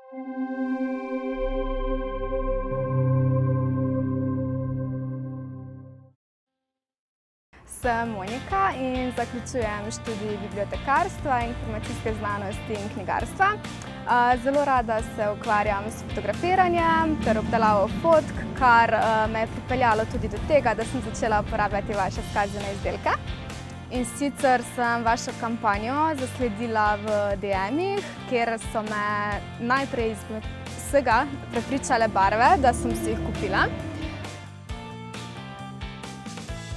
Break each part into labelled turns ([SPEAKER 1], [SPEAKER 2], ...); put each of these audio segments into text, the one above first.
[SPEAKER 1] Sem Monika in zaključujem študij bibliotekarstva, informacijske znanosti in knjigarstva. Zelo rada se ukvarjam s fotografiranjem ter obdelavo fotk, kar me je pripeljalo tudi do tega, da sem začela uporabljati vaše skazane izdelke. In sicer sem vašo kampanjo zasledila v DM-ih, kjer so me najprej izmed vsega prepričale barve, da sem si jih kupila.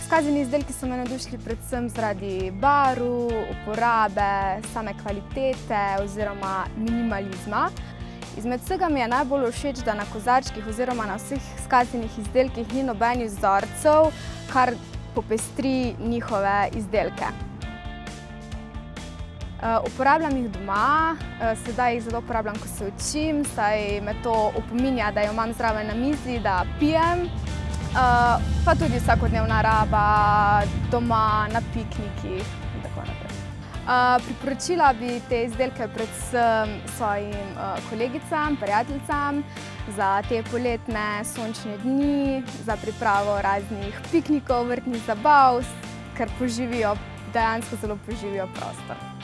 [SPEAKER 1] Skazani izdelki so me navdušili predvsem zaradi barv, uporabe, same kvalitete oziroma minimalizma. Izmed vsega mi je najbolj všeč, da na kozarčkih oziroma na vseh skazanih izdelkih ni nobenih vzorcev, kar popestri njihove izdelke. Uporabljam jih doma, sedaj jih zelo uporabljam, ko se učim, saj me to opominja, da jo imam zraven na mizi, da pijem. Pa tudi vsakodnevna raba, doma, na piknikih in tako naprej. Priporočila bi te izdelke predvsem svojim kolegicam, prijateljicam za te poletne sončne dni, za pripravo raznih piknikov, vrtnih zabav, ker dejansko zelo poživijo prostor.